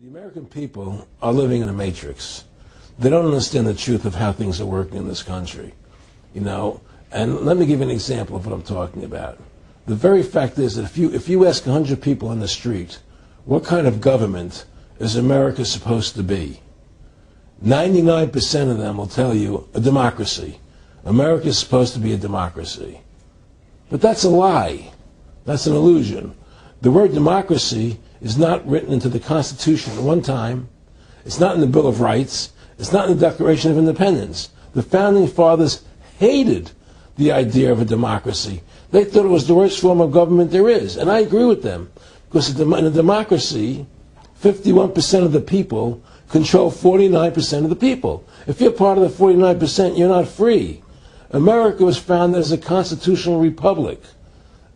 The American people are living in a matrix. They don't understand the truth of how things are working in this country, you know. And let me give you an example of what I'm talking about. The very fact is that if you ask 100 people on the street, what kind of government is America supposed to be? 99% of them will tell you a democracy. America is supposed to be a democracy. But that's a lie. That's an illusion. The word democracy is not written into the Constitution at one time. It's not in the Bill of Rights. It's not in the Declaration of Independence. The Founding Fathers hated the idea of a democracy. They thought it was the worst form of government there is. And I agree with them. Because in a democracy, 51% of the people control 49% of the people. If you're part of the 49%, you're not free. America was founded as a constitutional republic.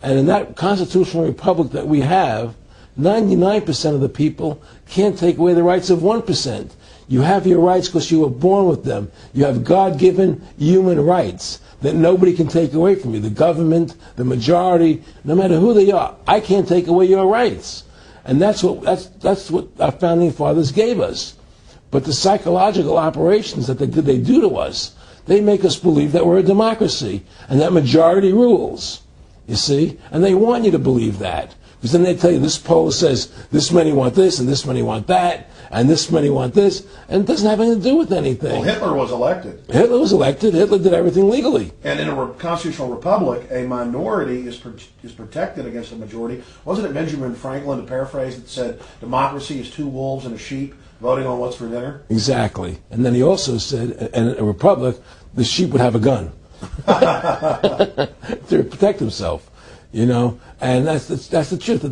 And in that constitutional republic that we have, 99% of the people can't take away the rights of 1%. You have your rights because you were born with them. You have God-given human rights that nobody can take away from you. The government, the majority, no matter who they are, I can't take away your rights. And that's what our founding fathers gave us. But the psychological operations that they do to us, they make us believe that we're a democracy and that majority rules. You see? And they want you to believe that. Because then they tell you this poll says this many want this and this many want that and this many want this, and it doesn't have anything to do with anything. Well, Hitler was elected. Hitler was elected. Hitler did everything legally. And in a constitutional republic, a minority is protected against a majority. Wasn't it Benjamin Franklin, to paraphrase, that said democracy is two wolves and a sheep voting on what's for dinner? Exactly. And then he also said in a republic, the sheep would have a gun to protect himself. You know, and that's the truth.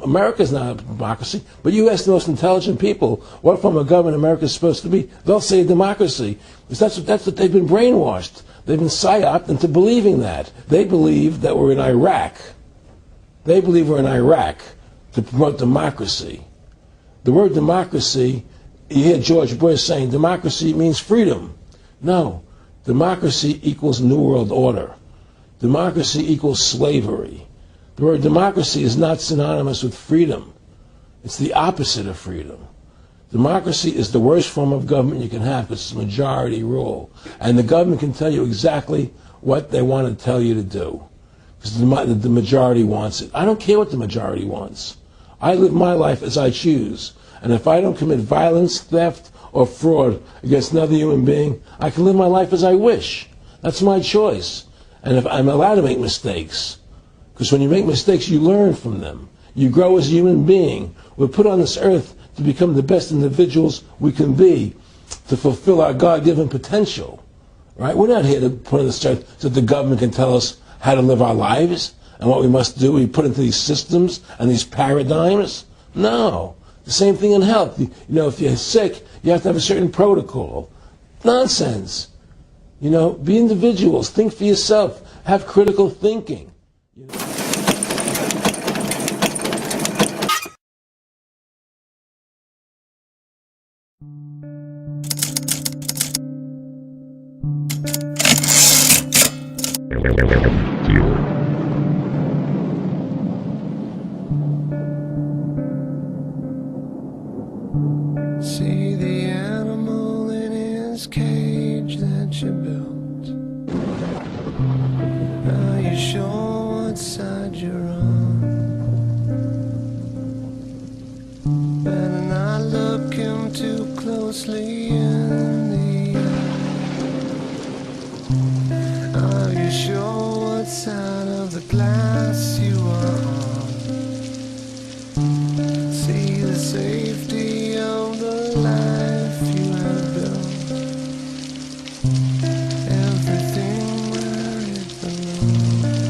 America's not a democracy, but you ask the most intelligent people what form of government America is supposed to be, they'll say democracy. Because that's what they've been brainwashed. They've been psyoped into believing that. They believe that we're in Iraq. They believe we're in Iraq to promote democracy. The word democracy, you hear George Bush saying democracy means freedom. No, democracy equals New World Order. Democracy equals slavery. The word democracy is not synonymous with freedom. It's the opposite of freedom. Democracy is the worst form of government you can have because it's majority rule. And the government can tell you exactly what they want to tell you to do because the majority wants it. I don't care what the majority wants. I live my life as I choose. And if I don't commit violence, theft, or fraud against another human being, I can live my life as I wish. That's my choice. And if I'm allowed to make mistakes, because when you make mistakes, you learn from them. You grow as a human being. We're put on this earth to become the best individuals we can be, to fulfill our God-given potential. Right? We're not here to put on this earth so the government can tell us how to live our lives and what we must do. We put into these systems and these paradigms. No. The same thing in health. You know, if you're sick, you have to have a certain protocol. Nonsense. You know, be individuals. Think for yourself. Have critical thinking. You know? See the animal in his cage that you built. Are you sure what side you're on? Better not look him too closely in the eye. Are you sure what side of the glass you are on? See the safety of the life you have built. Everything where it belongs.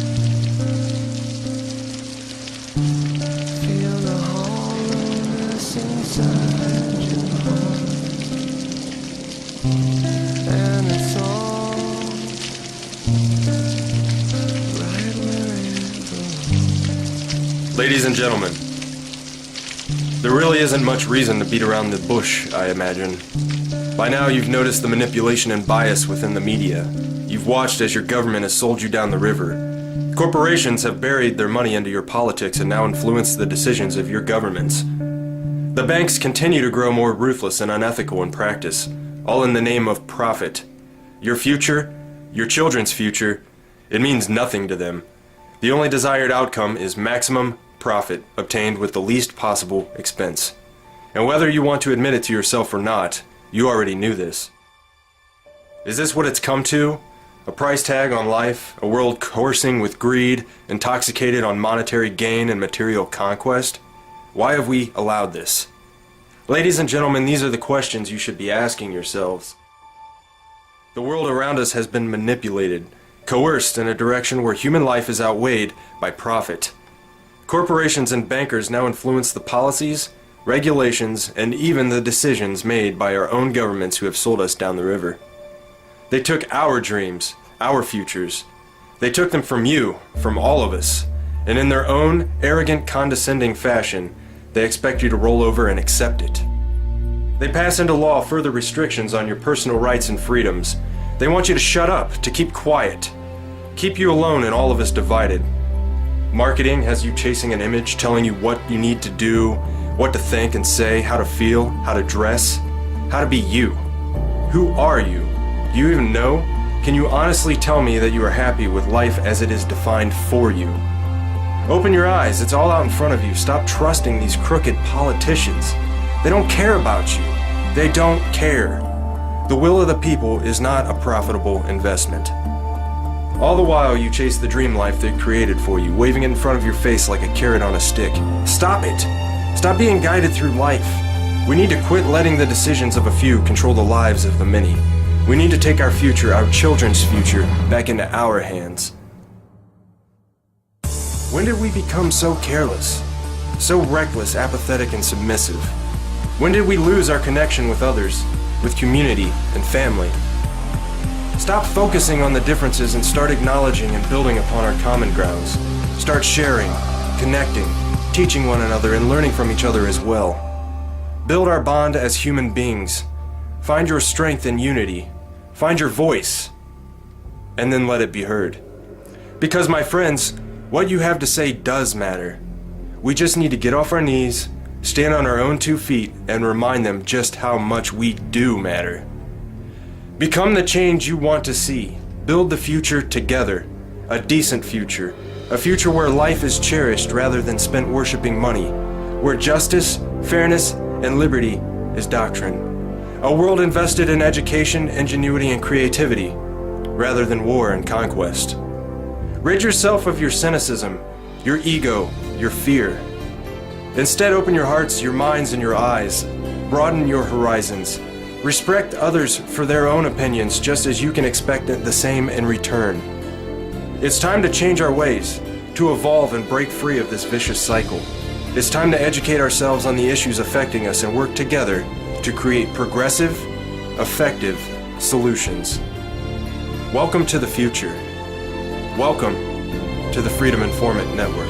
Feel the hollowness inside your heart. And it's all right where it belongs. Ladies and gentlemen, there really isn't much reason to beat around the bush, I imagine. By now you've noticed the manipulation and bias within the media. You've watched as your government has sold you down the river. Corporations have buried their money into your politics and now influence the decisions of your governments. The banks continue to grow more ruthless and unethical in practice, all in the name of profit. Your future, your children's future, it means nothing to them. The only desired outcome is maximum profit obtained with the least possible expense. And whether you want to admit it to yourself or not, you already knew this. Is this what it's come to? A price tag on life, a world coursing with greed, intoxicated on monetary gain and material conquest? Why have we allowed this? Ladies and gentlemen, these are the questions you should be asking yourselves. The world around us has been manipulated, coerced in a direction where human life is outweighed by profit. Corporations and bankers now influence the policies, regulations, and even the decisions made by our own governments who have sold us down the river. They took our dreams, our futures. They took them from you, from all of us, and in their own arrogant, condescending fashion, they expect you to roll over and accept it. They pass into law further restrictions on your personal rights and freedoms. They want you to shut up, to keep quiet, keep you alone and all of us divided. Marketing has you chasing an image, telling you what you need to do, what to think and say, how to feel, how to dress, how to be you. Who are you? Do you even know? Can you honestly tell me that you are happy with life as it is defined for you? Open your eyes, it's all out in front of you. Stop trusting these crooked politicians. They don't care about you. They don't care. The will of the people is not a profitable investment. All the while you chase the dream life they created for you, waving it in front of your face like a carrot on a stick. Stop it. Stop being guided through life. We need to quit letting the decisions of a few control the lives of the many. We need to take our future, our children's future, back into our hands. When did we become so careless, so reckless, apathetic, and submissive? When did we lose our connection with others, with community and family? Stop focusing on the differences and start acknowledging and building upon our common grounds. Start sharing, connecting, teaching one another, and learning from each other as well. Build our bond as human beings. Find your strength in unity. Find your voice, and then let it be heard. Because, my friends, what you have to say does matter. We just need to get off our knees, stand on our own 2 feet, and remind them just how much we do matter. Become the change you want to see. Build the future together. A decent future. A future where life is cherished rather than spent worshiping money. Where justice, fairness, and liberty is doctrine. A world invested in education, ingenuity, and creativity, rather than war and conquest. Rid yourself of your cynicism, your ego, your fear. Instead, open your hearts, your minds, and your eyes. Broaden your horizons. Respect others for their own opinions, just as you can expect the same in return. It's time to change our ways, to evolve and break free of this vicious cycle. It's time to educate ourselves on the issues affecting us and work together to create progressive, effective solutions. Welcome to the future. Welcome to the Freedom Informant Network.